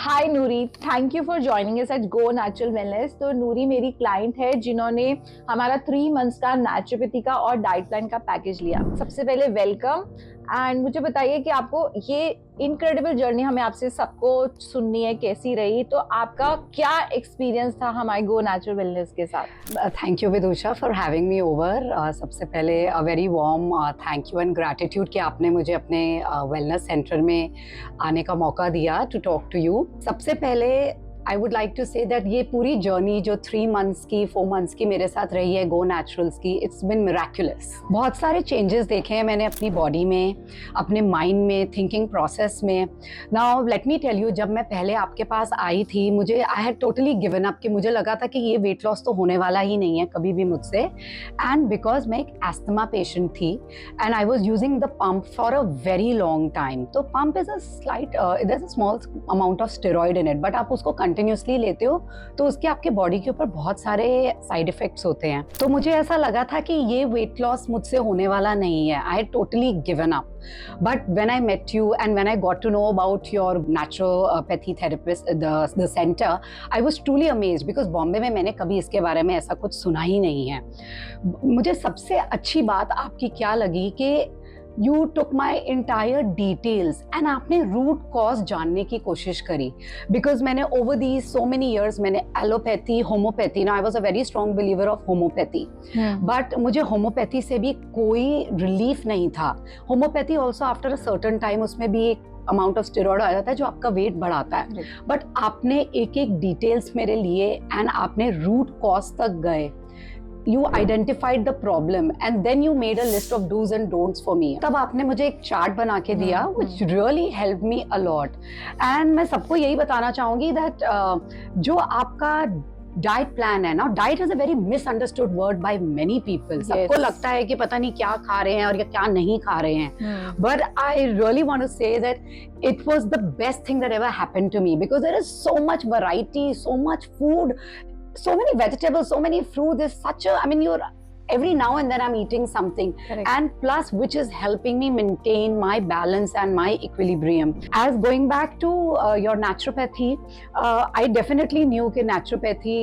Hi Noori, thank you for joining us at go natural wellness. तो नूरी मेरी client है जिन्होंने हमारा 3 मंथ्स का नेचुरोपैथी का और डाइट प्लान का पैकेज लिया। सबसे पहले वेलकम। एंड मुझे बताइए कि आपको ये इनक्रेडिबल जर्नी हमें आपसे सबको सुननी है, कैसी रही, तो आपका क्या एक्सपीरियंस था हमारे गो नेचुरल वेलनेस के साथ? Thank you Vidusha for having me over. सबसे पहले a very warm thank you and gratitude कि आपने मुझे अपने वेलनेस सेंटर में आने का मौका दिया टू टॉक टू यू। सबसे पहले I would like to say that ये पूरी जर्नी जो 3 मंथ्स की 4 मंथ्स की मेरे साथ रही है गो नेचुरल्स की, इट्स बिन मिरेक्युलस। बहुत सारे चेंजेस देखे हैं मैंने अपनी बॉडी में, अपने माइंड में, थिंकिंग प्रोसेस में। Now let me tell you, जब मैं पहले आपके पास आई थी मुझे I had totally given up कि मुझे लगा था कि ये वेट लॉस तो होने वाला ही नहीं है कभी भी मुझसे। एंड बिकॉज मैं एक एस्थमा पेशेंट थी and I was using the pump for a very long time. तो pump is a slight there is a small amount of steroid in it, but आप उसको कंटिन्यूसली लेते हो तो उसके आपके बॉडी के ऊपर बहुत सारे साइड इफेक्ट्स होते हैं। तो मुझे ऐसा लगा था कि ये वेट लॉस मुझसे होने वाला नहीं है। I totally given up. But when I met you and when I got to know about your naturopathy therapist the centre, I was truly amazed because Bombay में मैंने कभी इसके बारे में ऐसा कुछ सुना ही नहीं है। मुझे सबसे अच्छी बात आपकी क्या लगी कि you took my entire details and आपने रूट कॉज जानने की कोशिश करी। बिकॉज मैंने over the so many years मैंने एलोपैथी, होम्योपैथी, ना I was a very strong believer of homeopathy, but मुझे होम्योपैथी से भी कोई रिलीफ नहीं था। Homeopathy also after a certain time उसमें भी एक अमाउंट ऑफ स्टेरॉइड आ जाता है जो आपका वेट बढ़ाता है। बट आपने एक एक डिटेल्स मेरे लिए एंड आपने रूट कॉज तक गए। You identified the problem and then you made a list of do's and don'ts for me. तब आपने मुझे एक चार्ट बना के दिया which really helped me a lot. And मैं सबको यही बताना चाहूँगी that जो आपका डाइट प्लान है ना, diet is a very misunderstood word by many people. सबको लगता है कि पता नहीं क्या खा रहे हैं और या क्या नहीं खा रहे हैं। But I really want to say that it was the best thing that ever happened to me because there is so much variety, so much food, so many vegetables, so many fruits. There's such a, I mean, you're every now and then I'm eating something. Correct. And plus which is helping me maintain my balance and my equilibrium. As going back to your naturopathy, I definitely knew कि naturopathy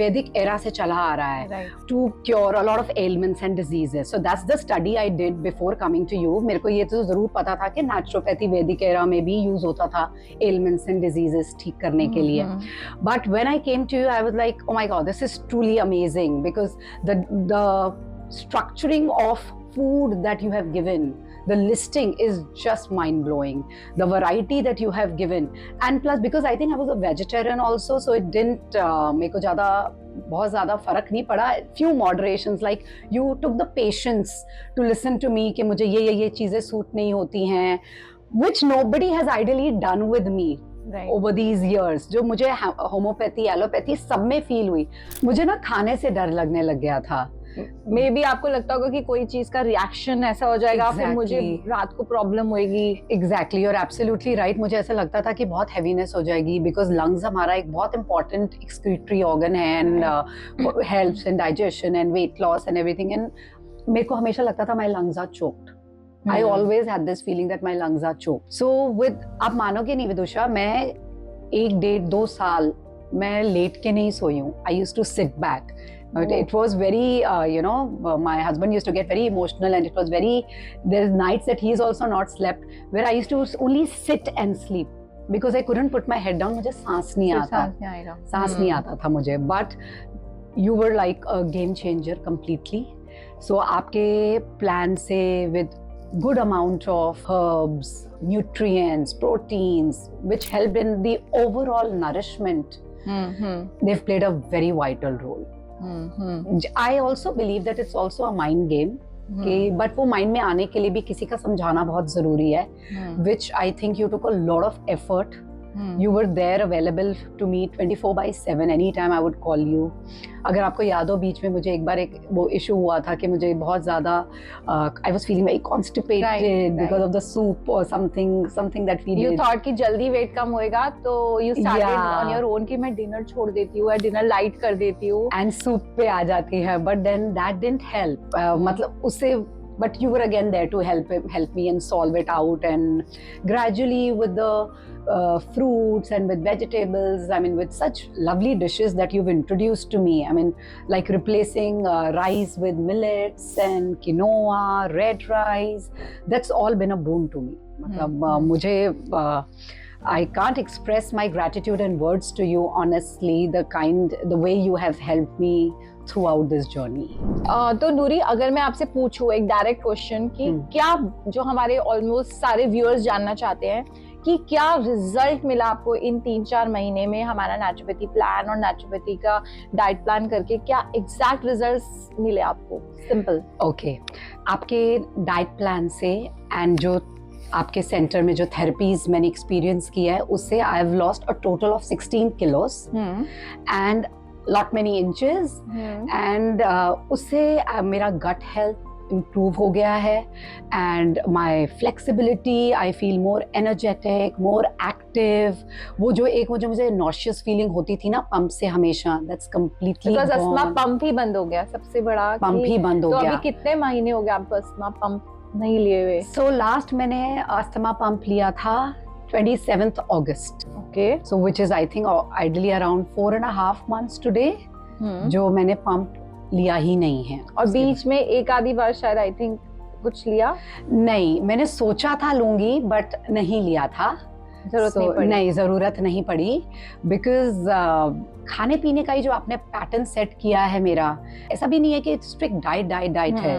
Vedic era से चला आ रहा है to cure a lot of ailments and diseases. So that's the study I did before coming to you. मेरे को ये तो जरूर पता था कि naturopathy Vedic era में भी use होता था ailments and diseases ठीक करने के लिए. But when I came to you, I was like, oh my God, this is truly amazing because the structuring of food that you have given, the listing is just mind blowing. The variety that you have given, and plus because I think I was a vegetarian also, so it didn't मेरे को बहुत ज़्यादा फर्क नहीं पड़ा. Few moderations, like you took the patience to listen to me कि मुझे ये चीज़ें सूट नहीं होती हैं, which nobody has ideally done with me. Over these years, जो मुझे होम्योपैथी, एलोपैथी सब में फील हुई. मुझे ना खाने से डर लगने लग गया था. मे बी आपको लगता होगा कि कोई चीज का रिएक्शन ऐसा हो जाएगा, फिर मुझे रात को प्रॉब्लम होएगी. एग्जैक्टली, और एब्सोल्युटली राइट. मुझे ऐसा लगता था कि बहुत हैवीनेस हो जाएगी बिकॉज लंग्स हमारा एक बहुत इंपॉर्टेंट एक्सक्रीटरी ऑर्गन है and helps in digestion and weight loss and everything. And मेरे को हमेशा लगता था my lungs are choked. I always had this feeling that my lungs are choked. So आप मानोगे नहीं विदुषा, मैं 1-1.5-2 साल मैं लेट के नहीं सोई हूँ. I used to sit back. It was very, my husband used to get very emotional and it was very, there's nights that he's also not slept where I used to only sit and sleep because I couldn't put my head down. मुझे सांस नहीं आता था मुझे. But you were like a game changer completely. So आपके plan से with good amount of herbs, nutrients, proteins, which helped in the overall nourishment, they've played a very vital role. I also believe that it's also a mind game. But वो mind में आने के लिए भी किसी का समझाना बहुत जरूरी है, which I think you took a lot of effort. You were there available to me 24/7. Anytime I would call you. अगर आपको याद हो, बीच में मुझे एक बार एक वो इशू हुआ था कि मुझे बहुत ज़्यादा I was feeling very constipated because of the soup or something that we did. You thought कि जल्दी वेट कम होएगा, तो you started on your own कि मैं डिनर छोड़ देती हूँ या डिनर लाइट कर देती हूँ and soup पे आ जाती है. But then that didn't help. मतलब उससे but you were again there to help me and solve it out. And gradually with the fruits and with vegetables, I mean, with such lovely dishes that you've introduced to me, I mean, like replacing rice with millets and quinoa, red rice, that's all been a boon to me. मतलब मुझे I can't express my gratitude in words to you, honestly, the way you have helped me throughout this journey. तो नूरी, अगर मैं आपसे पूछूं एक direct question कि क्या, जो हमारे ऑलमोस्ट सारे व्यूअर्स जानना चाहते हैं कि क्या रिजल्ट मिला आपको इन 3-4 महीने में हमारा नेचुरोपैथी प्लान और नेचुरोपैथी का डाइट प्लान करके, क्या एग्जैक्ट रिजल्ट्स मिले आपको? सिंपल। ओके, आपके डाइट प्लान से एंड जो आपके सेंटर में जो थेरेपीज मैंने एक्सपीरियंस किया है उससे I have lost a total of 16 किलोस and lot many inches and उससे मेरा गट हेल्थ इम्प्रूव हो गया है and my flexibility, I feel more energetic, more active. वो जो एक मुझे नॉशियस फीलिंग होती थी ना पंप से हमेशा, that's completely gone. Asthma pump ही बंद हो गया, सबसे बड़ा पंप ही बंद हो गया। तो अभी कितने महीने हो गए आपको अस्थमा पंप नहीं लिए हुए? सो लास्ट मैंने अस्थमा पंप लिया था 27th August. Okay. So which is I think ideally around 4.5 months today. जो मैंने पंप लिया ही नहीं है। और बीच में एक आधी बार शायद आई थिंक कुछ लिया? नहीं, मैंने सोचा था लूंगी बट नहीं लिया था। जरूरत नहीं पड़ी बिकॉज खाने पीने का ही जो आपने पैटर्न सेट किया है मेरा, ऐसा भी नहीं है कि स्ट्रिक्ट डाइट है।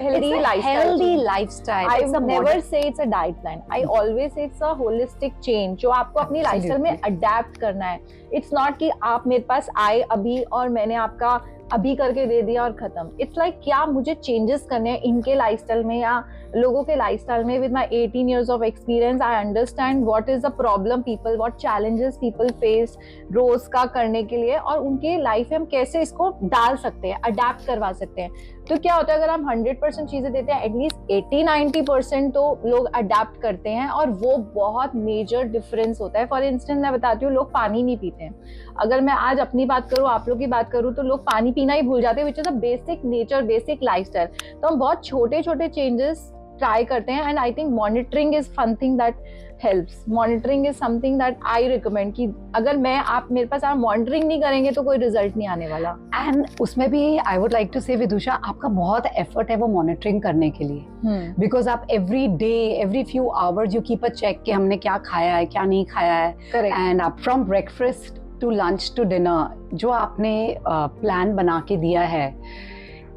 Healthy lifestyle. I never say it's a diet plan. I always say it's a holistic change जो आपको अपनी लाइफस्टाइल में अडेप्ट करना है। इट्स नॉट कि आप मेरे पास आए अभी और मैंने आपका अभी करके दे दिया और खत्म। इट्स लाइक क्या मुझे चेंजेस करने हैं इनके लाइफस्टाइल में या लोगों के लाइफस्टाइल में। With my 18 years of experience I understand what is the problem people, what challenges people face रोज का करने के लिए, और उनके लाइफ में हम कैसे इसको डाल सकते हैं, अडेप्ट करवा सकते हैं। तो क्या होता है अगर हम 100% चीजें देते हैं, एटलीस्ट 80-90% तो लोग अडेप्ट करते हैं और वो बहुत मेजर डिफरेंस होता है। फॉर इंस्टेंस मैं बताती हूँ, लोग पानी नहीं पीते हैं। अगर मैं आज अपनी बात करूँ, आप लोग की बात करूँ, तो लोग पानी पीना ही भूल जाते हैं, which is a basic nature, basic lifestyle. तो हम बहुत छोटे छोटे चेंजेस ट्राई करते हैं and I think monitoring is something that helps. Monitoring is something that I recommend कि अगर मैं आप मेरे पास आप मॉनिटरिंग नहीं करेंगे तो कोई रिजल्ट नहीं आने वाला। एंड उसमें भी आई वुड लाइक टू से विदुषा, आपका बहुत एफर्ट है वो मॉनिटरिंग करने के लिए, बिकॉज आप every day every few hours you keep a check कि हमने क्या खाया है क्या नहीं खाया है। एंड आप from breakfast to lunch to dinner जो आपने प्लान बना के दिया है,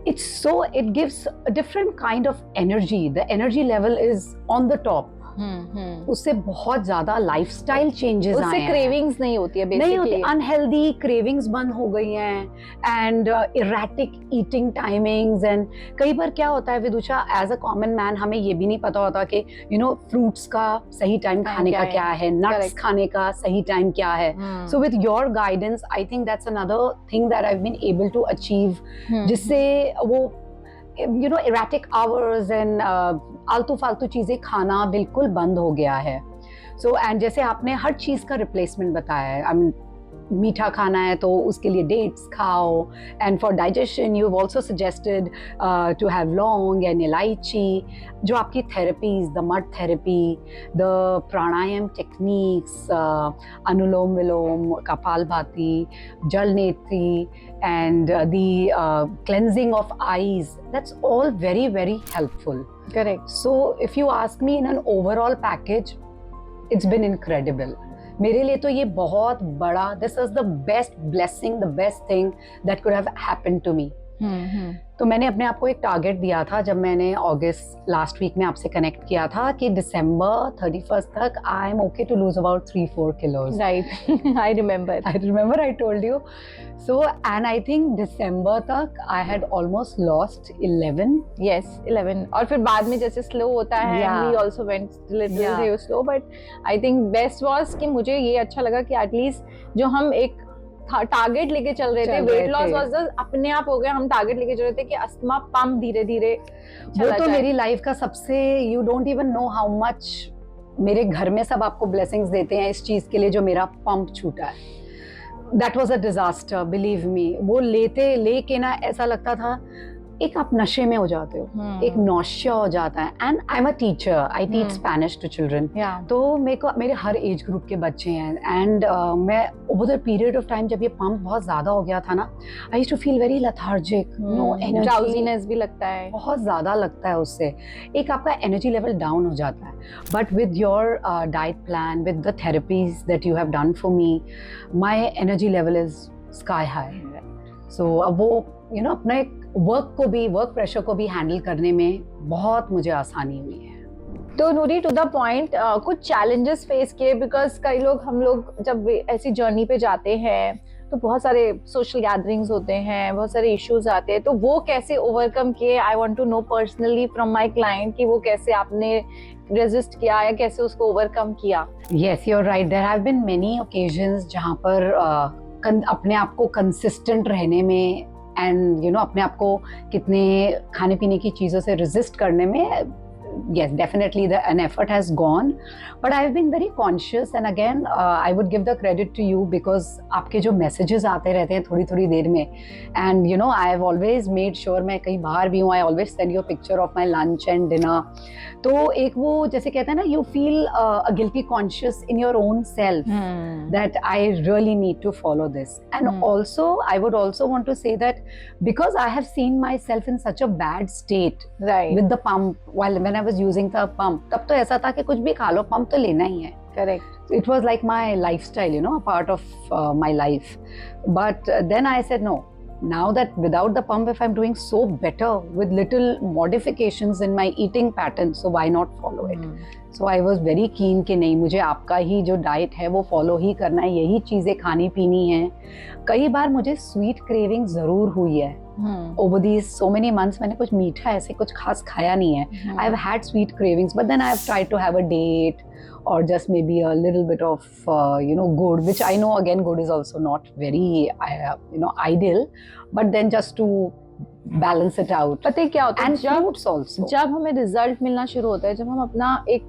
it gives a different kind of energy. The energy level is on the top. उससे बहुत ज्यादा लाइफस्टाइल चेंजेस आए हैं। उससे क्रेविंग्स नहीं होती है, नहीं होती, अनहेल्दी क्रेविंग्स बंद हो गई हैं and erratic eating timings. And कई बार क्या होता है विदुषा, एज अ कॉमन मैन हमें ये भी नहीं पता होता कि फ्रूट्स का सही टाइम खाने का क्या है, नट्स खाने का सही टाइम क्या है। So with your guidance I think that's another thing that I have been able to achieve, जिससे वो erratic hours and आलतू फालतू चीजें खाना बिल्कुल बंद हो गया है। सो एंड जैसे आपने हर चीज का रिप्लेसमेंट बताया है, मीठा खाना है तो उसके लिए डेट्स खाओ, and for digestion you have also suggested to have लौंग एंड इलायची। जो आपकी therapies, the mud therapy, the pranayama techniques, anulom vilom, kapalbhati, jal neti, and the cleansing of eyes, that's all very very helpful. Correct. So if you ask me, in an overall package it's been incredible. मेरे लिए तो ये बहुत बड़ा, this is the best blessing, the best thing that could have happened to me. तो मैंने अपने आप को एक टारगेट दिया था जब मैंने अगस्त लास्ट वीक में आपसे कनेक्ट किया था कि दिसंबर 31st तक I am okay to lose about 3-4 kilos. Right, I remember I told you. So and I think दिसंबर तक I had almost lost 11। Yes, 11। और फिर बाद में जैसे स्लो होता है, we also went little slow, but I think best was कि मुझे ये अच्छा लगा कि एटलीस्ट जो हम एक टारगेट लेके चल रहे थे, वेट लॉस वाज जस्ट अपने आप हो गया। हम टारगेट लेके चल रहे थे कि अस्थमा पंप धीरे धीरे, वो तो मेरी लाइफ का सबसे, you don't even know how much मेरे घर में सब आपको ब्लेसिंग्स देते हैं इस चीज के लिए जो मेरा पंप छूटा है। That was a disaster, believe me. वो लेके ना ऐसा लगता था एक आप नशे में हो जाते हो, एक नौशिया हो जाता है। And I am a teacher, I teach Spanish to children. तो मेरे हर एज ग्रुप के बच्चे हैं। एंड मैं over the period of time जब ये पंप बहुत ज्यादा हो गया था ना, I used to feel very lethargic, no energy, drowsiness भी लगता है, बहुत ज्यादा लगता है। उससे एक आपका एनर्जी लेवल डाउन हो जाता है। But with your diet plan, with the therapies that you have done for me, my energy level is sky high. So अब वो अपना एक वर्क प्रेशर को भी हैंडल करने में बहुत मुझे आसानी हुई है। तो नूरी, टू द पॉइंट, कुछ चैलेंजेस फेस किए? बिकॉज कई लोग, हम लोग जब ऐसी जर्नी पे जाते हैं तो बहुत सारे सोशल गैदरिंग्स होते हैं, बहुत सारे इश्यूज आते हैं, तो वो कैसे ओवरकम किए? I want to know personally from my client कि वो कैसे आपने रेजिस्ट किया या कैसे उसको ओवरकम किया। Yes, you are right, there have been many occasions जहाँ पर अपने आप को कंसिस्टेंट रहने में एंड अपने आप को कितने खाने पीने की चीज़ों से रेजिस्ट करने में, yes, definitely an effort has gone, but I've been very conscious, and again I would give the credit to you because आपके जो messages आते रहते हैं थोड़ी थोड़ी देर में, and I have always made sure, मैं कहीं बाहर भी हूँ, I always send you a picture of my lunch and dinner. तो एक वो जैसे कहते हैं ना, you feel a guilty conscious in your own self that I really need to follow this. And also I would also want to say that because I have seen myself in such a bad state, right, with the pump, when I was using the pump, तब तो ऐसा था कि कुछ भी खा लो, pump तो लेना ही है। Correct. It was like my lifestyle, a part of my life. But then I said no. Now that without the pump, if I'm doing so better with little modifications in my eating pattern, so why not follow it? So I was very keen कि नहीं, मुझे आपका ही जो diet है वो follow ही करना है, यही चीज़ें खानी पीनी है। कई बार मुझे स्वीट क्रेविंग ज़रूर हुई है। Over these so many months मैंने कुछ मीठा ऐसे कुछ खास खाया नहीं है। I have had sweet cravings, but then I have tried to have a date or just maybe a little bit of good, which I know again good is also not very ideal, but then just to balance it out. पता है क्या होता है, and fruits also. जब हमें result मिलना शुरू होता है, जब हम अपना एक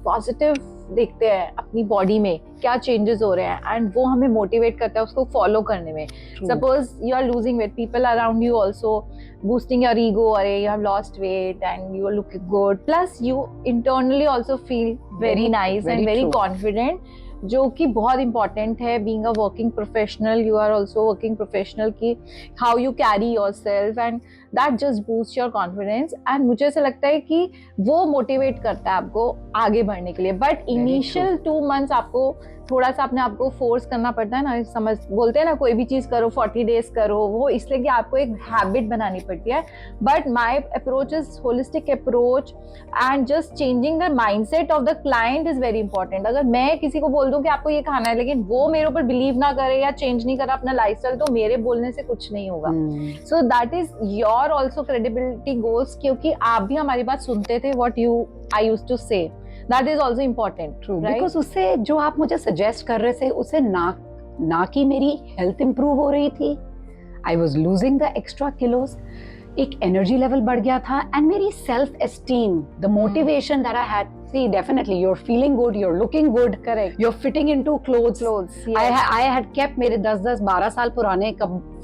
पॉजिटिव देखते हैं अपनी बॉडी में क्या चेंजेस हो रहे हैं, एंड वो हमें मोटिवेट करता है उसको फॉलो करने में। Suppose you are losing weight, people around you also boosting your ego, अरे you have lost weight and you are looking good, plus you internally also feel very nice and very confident, जो कि बहुत important है। being a working professional, you are also working professional, कि how you carry yourself, and that just boosts your confidence, and मुझे ऐसा लगता है कि वो motivate करता है आपको आगे बढ़ने के लिए। but initial 2 months आपको थोड़ा सा अपने आप को फोर्स करना पड़ता है ना, समझ बोलते हैं ना, कोई भी चीज करो 40 डेज करो, वो इसलिए कि आपको एक हैबिट बनानी पड़ती है। But my approach is holistic approach, and just changing the mindset of the client is very important. अगर मैं किसी को बोल दूं कि आपको ये खाना है, लेकिन वो मेरे ऊपर बिलीव ना करे या चेंज नहीं करे अपना लाइफस्टाइल, तो मेरे बोलने से कुछ नहीं होगा। So that is your also credibility goals, क्योंकि आप भी हमारी बात सुनते थे, व्हाट आई यूज्ड टू से, that is also important, true, right? because उससे जो आप मुझे सजेस्ट कर रहे थे, उससे ना कि मेरी हेल्थ इंप्रूव हो रही थी, I was losing the extra kilos, एक एनर्जी लेवल बढ़ गया था, एंड मेरी self esteem, the motivation that I had, see definitely you're feeling good, you're looking good, correct, you're fitting into clothes, yes. I had kept मेरे 10-12 साल पुराने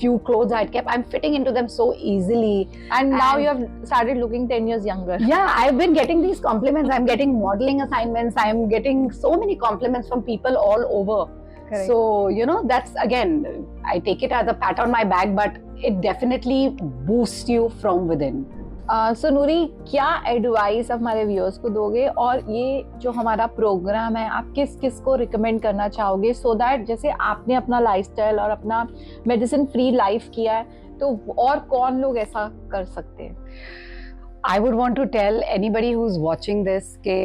few clothes I had kept, I'm fitting into them so easily, and now you have started looking 10 years younger. Yeah, I've been getting these compliments, I'm getting modeling assignments, I'm getting so many compliments from people all over. Correct. So that's, again, I take it as a pat on my back, but it definitely boosts you from within. सो नूरी, क्या advice हमारे viewers को दोगे, और ये जो हमारा programme है आप किस किस को रिकमेंड करना चाहोगे, सो दैट जैसे आपने अपना लाइफस्टाइल और अपना मेडिसिन फ्री लाइफ किया है, तो और कौन लोग ऐसा कर सकते हैं? I would want to tell anybody who's watching this कि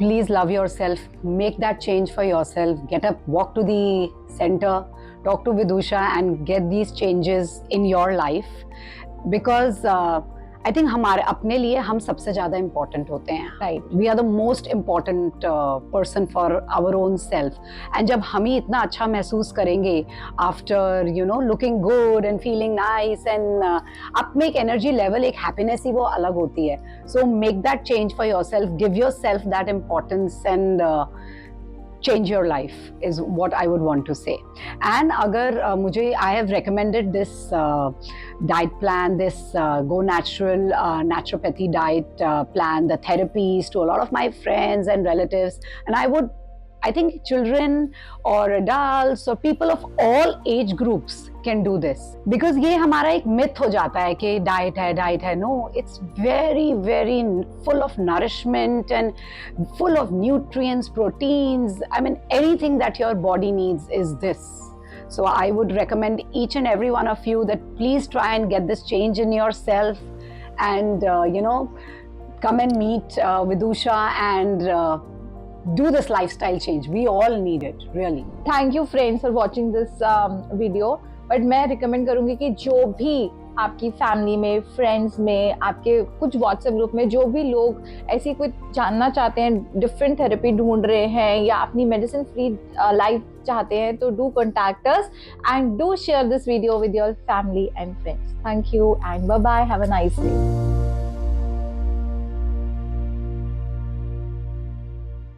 please love yourself, make that change for yourself, get up, walk to the center, talk to Vidusha and get these changes in your life, because I think हमारे अपने लिए हम सबसे ज़्यादा important होते हैं, right? We are the most important person for our own self, and जब हम ही इतना अच्छा महसूस करेंगे after looking good and feeling nice, and आप में एक एनर्जी लेवल, एक हैप्पीनेस ही वो अलग होती है। So make that change for yourself, give yourself that importance, and change your life is what I would want to say. And अगर मुझे I have recommended this diet plan, this Go Natural naturopathy diet plan, the therapies to a lot of my friends and relatives, and I think children or adults or people of all age groups can do this, because ये हमारा एक myth हो जाता है कि diet है. No, it's very very full of nourishment and full of nutrients, proteins. I mean, anything that your body needs is this. So I would recommend each and every one of you that please try and get this change in yourself, and come and meet Vidusha and do this lifestyle change. We all need it, really. Thank you friends for watching this video. But मैं recommend करूंगी कि जो भी आपकी family में, friends में, आपके कुछ व्हाट्सएप ग्रुप में जो भी लोग ऐसी कुछ जानना चाहते हैं, डिफरेंट थेरेपी ढूंढ रहे हैं या अपनी मेडिसिन फ्री लाइफ चाहते हैं, तो do contact us and do share this video with your family and friends. Thank you and bye bye. Have a nice day.